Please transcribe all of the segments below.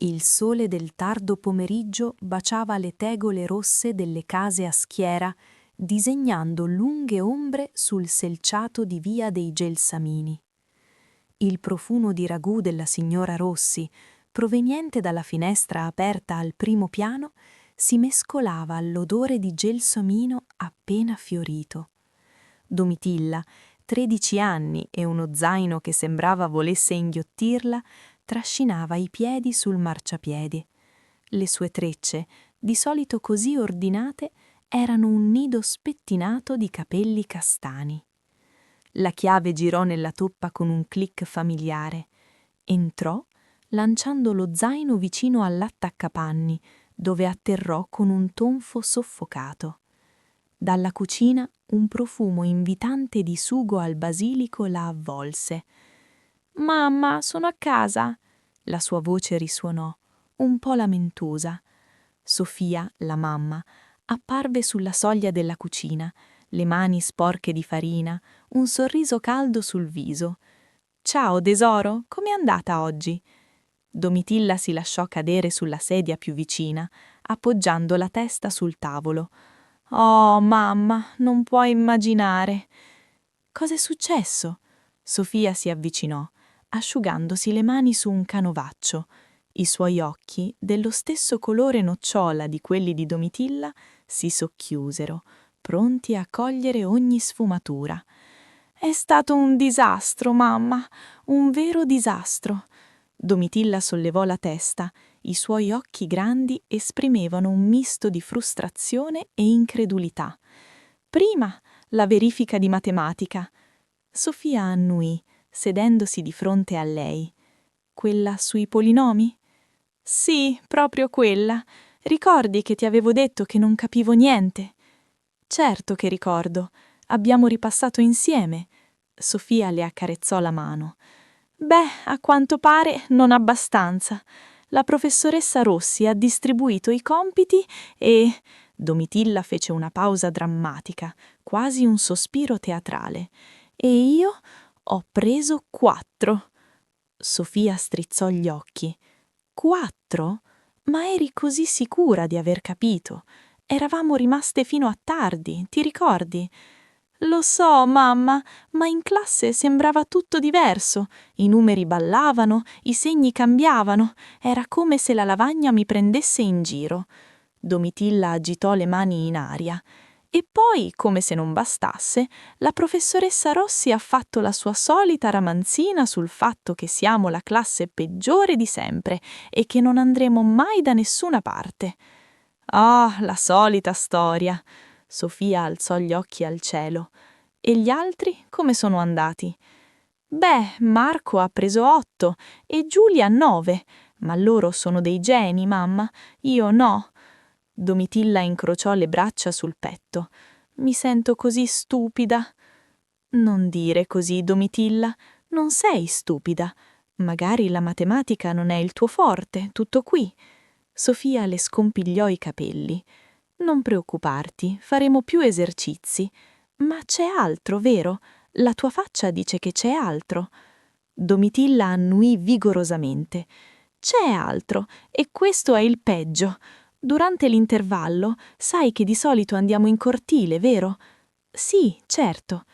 Il sole del tardo pomeriggio baciava le tegole rosse delle case a schiera, disegnando lunghe ombre sul selciato di via dei Gelsamini. Il profumo di ragù della signora Rossi, proveniente dalla finestra aperta al primo piano, si mescolava all'odore di gelsomino appena fiorito. Domitilla, 13 anni e uno zaino che sembrava volesse inghiottirla, trascinava i piedi sul marciapiedi. Le sue trecce, di solito così ordinate, erano un nido spettinato di capelli castani. La chiave girò nella toppa con un clic familiare. Entrò, lanciando lo zaino vicino all'attaccapanni, dove atterrò con un tonfo soffocato. Dalla cucina un profumo invitante di sugo al basilico la avvolse. «Mamma, sono a casa!» La sua voce risuonò, un po' lamentosa. Sofia, la mamma, apparve sulla soglia della cucina, le mani sporche di farina, un sorriso caldo sul viso. «Ciao, tesoro, com'è andata oggi?» Domitilla si lasciò cadere sulla sedia più vicina, appoggiando la testa sul tavolo. «Oh, mamma, non puoi immaginare!» «Cos'è successo?» Sofia si avvicinò, asciugandosi le mani su un canovaccio. I suoi occhi, dello stesso colore nocciola di quelli di Domitilla, si socchiusero, pronti a cogliere ogni sfumatura. «È stato un disastro, mamma, un vero disastro!» Domitilla sollevò la testa, i suoi occhi grandi esprimevano un misto di frustrazione e incredulità. «Prima, la verifica di matematica». Sofia annuì, sedendosi di fronte a lei. «Quella sui polinomi?» «Sì, proprio quella. Ricordi che ti avevo detto che non capivo niente?» «Certo che ricordo. Abbiamo ripassato insieme». Sofia le accarezzò la mano. «Beh, a quanto pare non abbastanza. La professoressa Rossi ha distribuito i compiti e...» Domitilla fece una pausa drammatica, quasi un sospiro teatrale. «E io ho preso 4. Sofia strizzò gli occhi. 4? Ma eri così sicura di aver capito? Eravamo rimaste fino a tardi, ti ricordi? Lo so, mamma, ma in classe sembrava tutto diverso. I numeri ballavano, i segni cambiavano. Era come se la lavagna mi prendesse in giro. Domitilla agitò le mani in aria. E poi, come se non bastasse, la professoressa Rossi ha fatto la sua solita ramanzina sul fatto che siamo la classe peggiore di sempre e che non andremo mai da nessuna parte. Ah, la solita storia. Sofia alzò gli occhi al cielo. E gli altri come sono andati? Beh, Marco ha preso 8 e Giulia 9, ma loro sono dei geni, mamma. Io no. Domitilla incrociò le braccia sul petto. Mi sento così stupida. Non dire così, Domitilla. Non sei stupida. Magari la matematica non è il tuo forte, tutto qui. Sofia le scompigliò i capelli. Non preoccuparti, faremo più esercizi. Ma c'è altro, vero? La tua faccia dice che c'è altro. Domitilla annuì vigorosamente. C'è altro, e questo è il peggio. Durante l'intervallo, sai che di solito andiamo in cortile, vero? Sì, certo.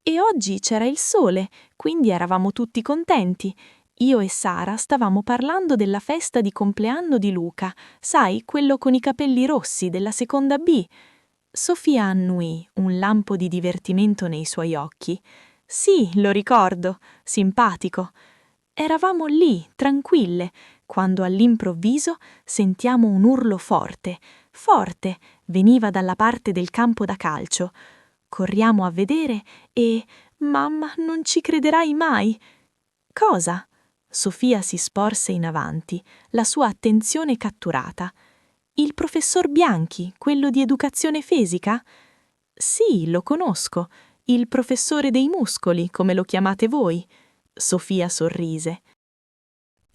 E oggi c'era il sole, quindi eravamo tutti contenti. Io e Sara stavamo parlando della festa di compleanno di Luca, sai, quello con i capelli rossi della seconda B. Sofia annuì, un lampo di divertimento nei suoi occhi. Sì, lo ricordo, simpatico. Eravamo lì, tranquille, quando all'improvviso sentiamo un urlo forte, forte, veniva dalla parte del campo da calcio. Corriamo a vedere e... Mamma, non ci crederai mai! Cosa? Sofia si sporse in avanti, la sua attenzione catturata. Il professor Bianchi, quello di educazione fisica? Sì, lo conosco. Il professore dei muscoli, come lo chiamate voi. Sofia sorrise.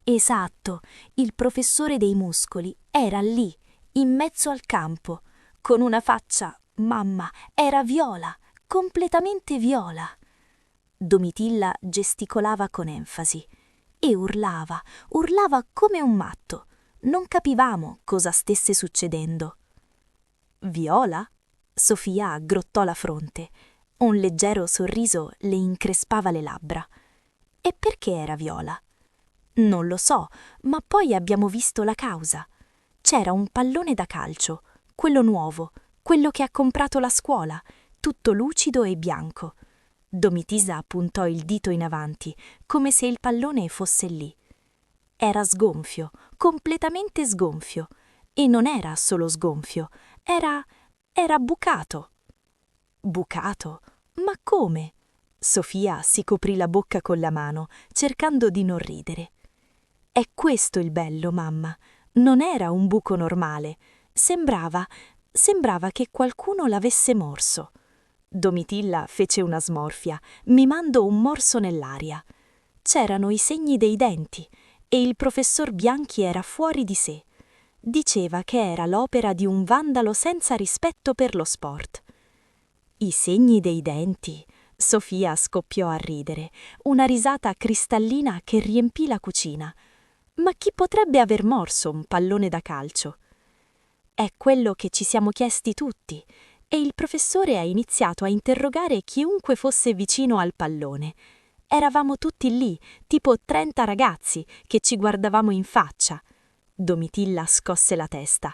Esatto, il professore dei muscoli era lì, in mezzo al campo, con una faccia, mamma, era viola, completamente viola. Domitilla gesticolava con enfasi e urlava come un matto. non capivamo cosa stesse succedendo. Viola? Sofia aggrottò la fronte. Un leggero sorriso le increspava le labbra. E perché era viola? Non lo so, ma poi abbiamo visto la causa. C'era un pallone da calcio, quello nuovo, quello che ha comprato la scuola, tutto lucido e bianco. Domitilla puntò il dito in avanti, come se il pallone fosse lì. Era sgonfio, completamente sgonfio. E non era solo sgonfio, era bucato. Bucato? Ma come? Sofia si coprì la bocca con la mano, cercando di non ridere. È questo il bello, mamma. Non era un buco normale. Sembrava che qualcuno l'avesse morso. Domitilla fece una smorfia, mimando un morso nell'aria. C'erano i segni dei denti e il professor Bianchi era fuori di sé. Diceva che era l'opera di un vandalo senza rispetto per lo sport. I segni dei denti. Sofia scoppiò a ridere, una risata cristallina che riempì la cucina. Ma chi potrebbe aver morso un pallone da calcio? È quello che ci siamo chiesti tutti, e il professore ha iniziato a interrogare chiunque fosse vicino al pallone. Eravamo tutti lì, tipo 30 ragazzi, che ci guardavamo in faccia. Domitilla scosse la testa.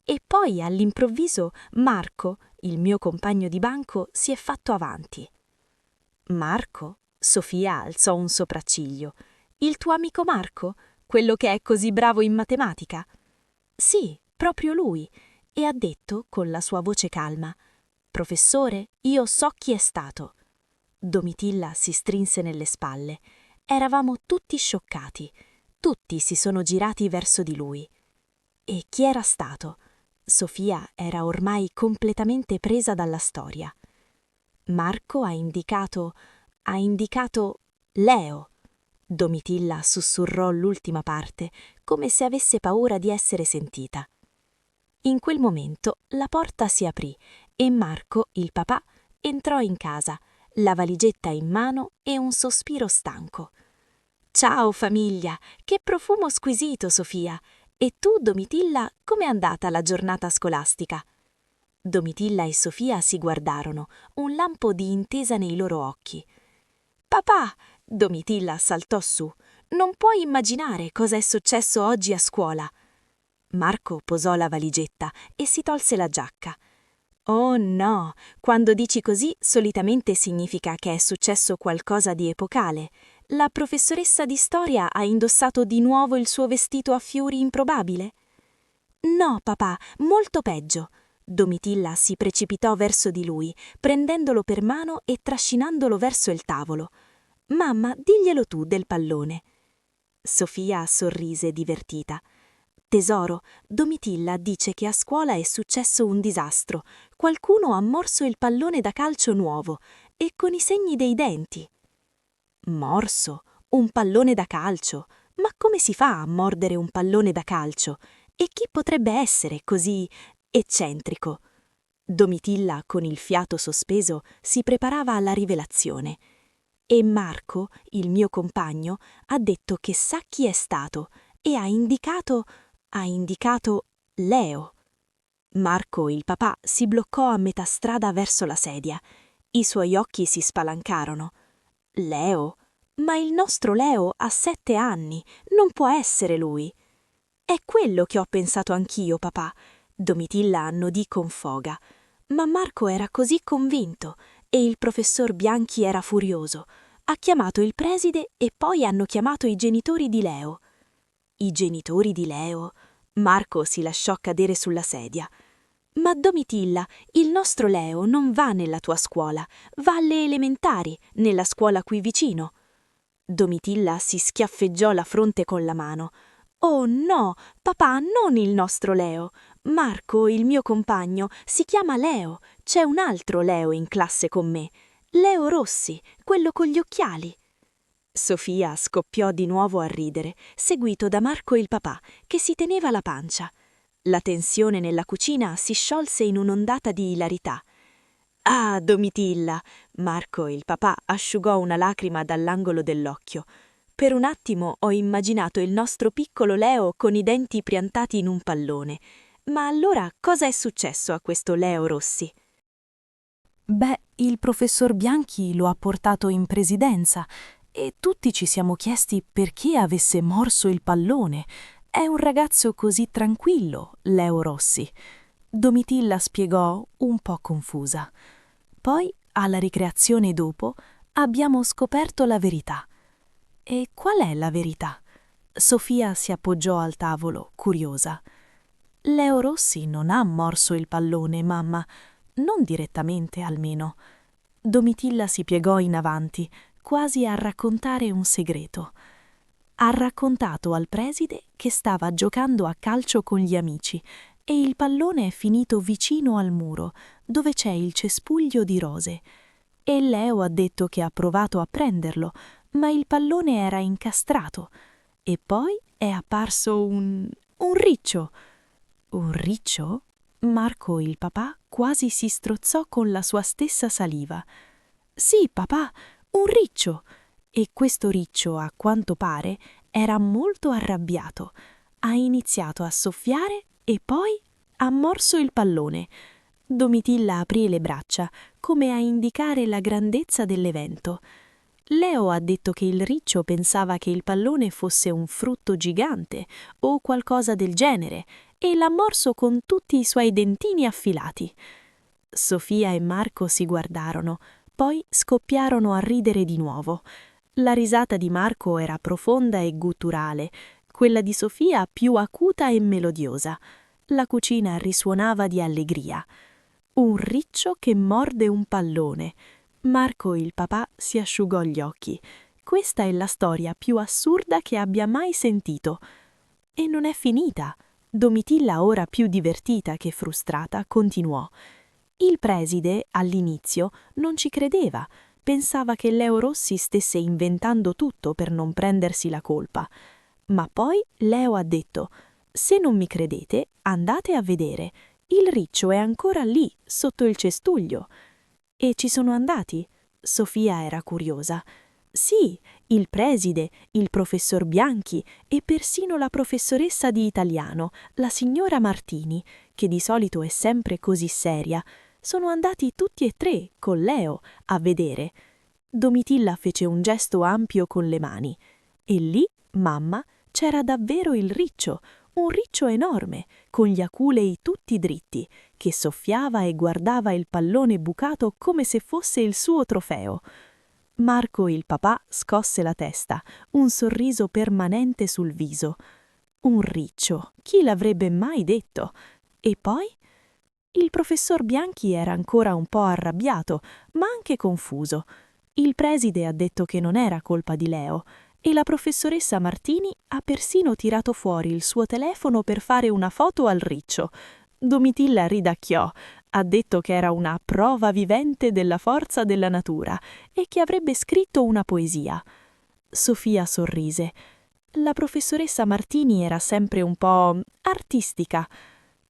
E poi all'improvviso Marco, il mio compagno di banco, si è fatto avanti. Marco? Sofia alzò un sopracciglio. Il tuo amico Marco? Quello che è così bravo in matematica? Sì, proprio lui. E ha detto, con la sua voce calma, «Professore, io so chi è stato». Domitilla si strinse nelle spalle. Eravamo tutti scioccati. Tutti si sono girati verso di lui. E chi era stato? Sofia era ormai completamente presa dalla storia. Marco ha indicato Leo. Domitilla sussurrò l'ultima parte, come se avesse paura di essere sentita. In quel momento la porta si aprì e Marco, il papà, entrò in casa, la valigetta in mano e un sospiro stanco. «Ciao famiglia, che profumo squisito, Sofia! E tu, Domitilla, com'è andata la giornata scolastica?» Domitilla e Sofia si guardarono, un lampo di intesa nei loro occhi. «Papà!» Domitilla saltò su. «Non puoi immaginare cosa è successo oggi a scuola!» Marco posò la valigetta e si tolse la giacca. «Oh no, quando dici così solitamente significa che è successo qualcosa di epocale. La professoressa di storia ha indossato di nuovo il suo vestito a fiori improbabile?» «No, papà, molto peggio». Domitilla si precipitò verso di lui, prendendolo per mano e trascinandolo verso il tavolo. «Mamma, diglielo tu del pallone». Sofia sorrise divertita. «Tesoro, Domitilla dice che a scuola è successo un disastro. Qualcuno ha morso il pallone da calcio nuovo e con i segni dei denti». «Morso? Un pallone da calcio? Ma come si fa a mordere un pallone da calcio? E chi potrebbe essere così eccentrico?» Domitilla, con il fiato sospeso, si preparava alla rivelazione. E Marco, il mio compagno, ha detto che sa chi è stato e ha indicato Leo. Marco, il papà, si bloccò a metà strada verso la sedia. I suoi occhi si spalancarono. Leo? Ma il nostro Leo ha 7 anni, non può essere lui. È quello che ho pensato anch'io, papà. Domitilla annodì con foga. Ma Marco era così convinto e il professor Bianchi era furioso. Ha chiamato il preside e poi hanno chiamato i genitori di Leo. I genitori di Leo? Marco si lasciò cadere sulla sedia. «Ma Domitilla, il nostro Leo non va nella tua scuola, va alle elementari, nella scuola qui vicino». Domitilla si schiaffeggiò la fronte con la mano. «Oh no, papà, non il nostro Leo. Marco, il mio compagno, si chiama Leo. C'è un altro Leo in classe con me. Leo Rossi, quello con gli occhiali». Sofia scoppiò di nuovo a ridere, seguito da Marco il papà, che si teneva la pancia. La tensione nella cucina si sciolse in un'ondata di ilarità. «Ah, Domitilla!» Marco il papà asciugò una lacrima dall'angolo dell'occhio. Per un attimo ho immaginato il nostro piccolo Leo con i denti piantati in un pallone. Ma allora cosa è successo a questo Leo Rossi? Beh, il professor Bianchi lo ha portato in presidenza e tutti ci siamo chiesti perché avesse morso il pallone. È un ragazzo così tranquillo, Leo Rossi. Domitilla spiegò un po' confusa. Poi, alla ricreazione dopo, abbiamo scoperto la verità. E qual è la verità? Sofia si appoggiò al tavolo, curiosa. Leo Rossi non ha morso il pallone, mamma. Non direttamente, almeno. Domitilla si piegò in avanti, quasi a raccontare un segreto. Ha raccontato al preside che stava giocando a calcio con gli amici e il pallone è finito vicino al muro, dove c'è il cespuglio di rose. E Leo ha detto che ha provato a prenderlo, ma il pallone era incastrato. E poi è apparso un riccio. Un riccio? Marco, il papà, quasi si strozzò con la sua stessa saliva. Sì, papà, un riccio. E questo riccio, a quanto pare, era molto arrabbiato. Ha iniziato a soffiare e poi ha morso il pallone. Domitilla aprì le braccia, come a indicare la grandezza dell'evento. Leo ha detto che il riccio pensava che il pallone fosse un frutto gigante o qualcosa del genere e l'ha morso con tutti i suoi dentini affilati. Sofia e Marco si guardarono, poi scoppiarono a ridere di nuovo. La risata di Marco era profonda e gutturale, quella di Sofia più acuta e melodiosa. La cucina risuonava di allegria. Un riccio che morde un pallone. Marco, il papà, si asciugò gli occhi. Questa è la storia più assurda che abbia mai sentito. E non è finita. Domitilla, ora più divertita che frustrata, continuò. Il preside, all'inizio, non ci credeva. Pensava che Leo Rossi stesse inventando tutto per non prendersi la colpa. Ma poi Leo ha detto: «Se non mi credete, andate a vedere. Il riccio è ancora lì, sotto il cestuglio». E ci sono andati? Sofia era curiosa. Sì, il preside, il professor Bianchi e persino la professoressa di italiano, la signora Martini, che di solito è sempre così seria. Sono andati tutti e tre, con Leo, a vedere. Domitilla fece un gesto ampio con le mani. E lì, mamma, c'era davvero il riccio, un riccio enorme, con gli aculei tutti dritti, che soffiava e guardava il pallone bucato come se fosse il suo trofeo. Marco, il papà, scosse la testa, un sorriso permanente sul viso. Un riccio, chi l'avrebbe mai detto? E poi? Il professor Bianchi era ancora un po' arrabbiato, ma anche confuso. Il preside ha detto che non era colpa di Leo, e la professoressa Martini ha persino tirato fuori il suo telefono per fare una foto al riccio. Domitilla ridacchiò, ha detto che era una prova vivente della forza della natura e che avrebbe scritto una poesia. Sofia sorrise. La professoressa Martini era sempre un po' artistica.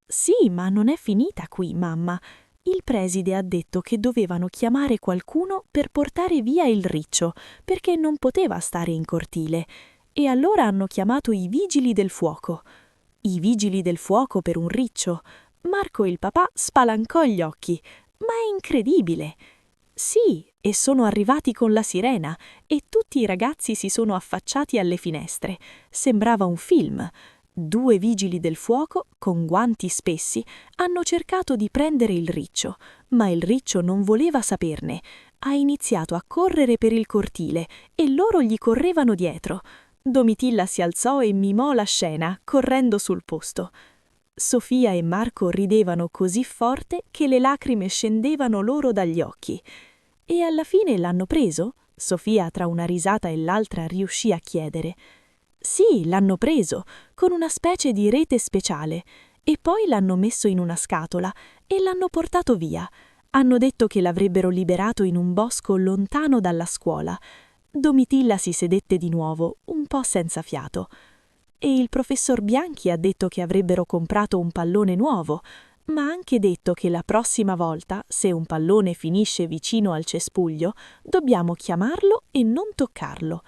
Sì, ma non è finita qui, mamma. Il preside ha detto che dovevano chiamare qualcuno per portare via il riccio, perché non poteva stare in cortile. E allora hanno chiamato i vigili del fuoco. I vigili del fuoco per un riccio. Marco, il papà, spalancò gli occhi. Ma è incredibile! Sì, e sono arrivati con la sirena e tutti i ragazzi si sono affacciati alle finestre. Sembrava un film. 2 vigili del fuoco, con guanti spessi, hanno cercato di prendere il riccio, ma il riccio non voleva saperne. Ha iniziato a correre per il cortile e loro gli correvano dietro. Domitilla si alzò e mimò la scena, correndo sul posto. Sofia e Marco ridevano così forte che le lacrime scendevano loro dagli occhi. E alla fine l'hanno preso? Sofia, tra una risata e l'altra, riuscì a chiedere. Sì, l'hanno preso, con una specie di rete speciale, e poi l'hanno messo in una scatola e l'hanno portato via. Hanno detto che l'avrebbero liberato in un bosco lontano dalla scuola. Domitilla si sedette di nuovo, un po' senza fiato. E il professor Bianchi ha detto che avrebbero comprato un pallone nuovo, ma ha anche detto che la prossima volta, se un pallone finisce vicino al cespuglio, dobbiamo chiamarlo e non toccarlo.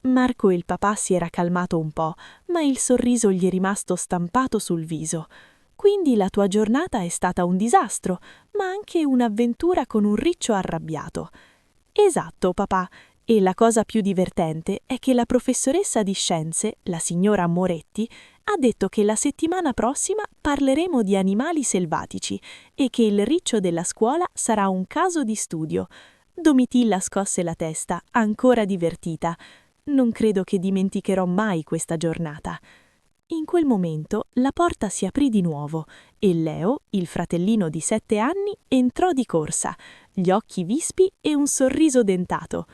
Marco il papà si era calmato un po', ma il sorriso gli è rimasto stampato sul viso. Quindi la tua giornata è stata un disastro, ma anche un'avventura con un riccio arrabbiato. Esatto, papà. E la cosa più divertente è che la professoressa di scienze, la signora Moretti, ha detto che la settimana prossima parleremo di animali selvatici e che il riccio della scuola sarà un caso di studio. Domitilla scosse la testa, ancora divertita. Non credo che dimenticherò mai questa giornata. In quel momento la porta si aprì di nuovo e Leo, il fratellino di 7 anni, entrò di corsa, gli occhi vispi e un sorriso dentato.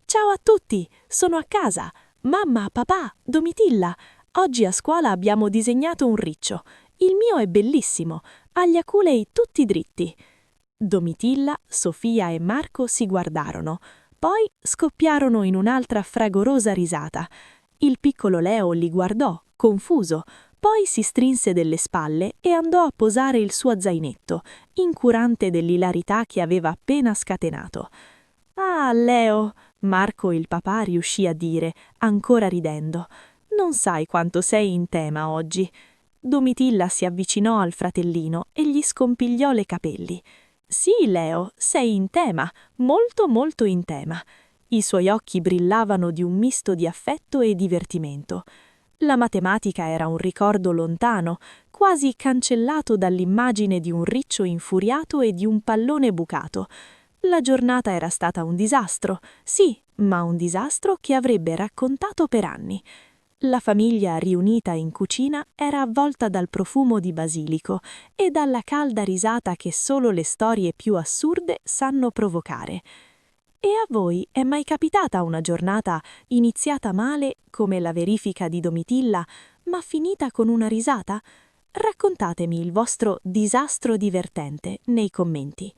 «Ciao a tutti, sono a casa. Mamma, papà, Domitilla. Oggi a scuola abbiamo disegnato un riccio. Il mio è bellissimo, ha gli aculei tutti dritti». Domitilla, Sofia e Marco si guardarono, poi scoppiarono in un'altra fragorosa risata. Il piccolo Leo li guardò, confuso, poi si strinse delle spalle e andò a posare il suo zainetto, incurante dell'ilarità che aveva appena scatenato. «Ah, Leo!» Marco il papà riuscì a dire, ancora ridendo. «Non sai quanto sei in tema oggi». Domitilla si avvicinò al fratellino e gli scompigliò le capelli. «Sì, Leo, sei in tema, molto molto in tema». I suoi occhi brillavano di un misto di affetto e divertimento. La matematica era un ricordo lontano, quasi cancellato dall'immagine di un riccio infuriato e di un pallone bucato. La giornata era stata un disastro, sì, ma un disastro che avrebbe raccontato per anni. La famiglia riunita in cucina era avvolta dal profumo di basilico e dalla calda risata che solo le storie più assurde sanno provocare. E a voi è mai capitata una giornata iniziata male, come la verifica di Domitilla, ma finita con una risata? Raccontatemi il vostro disastro divertente nei commenti.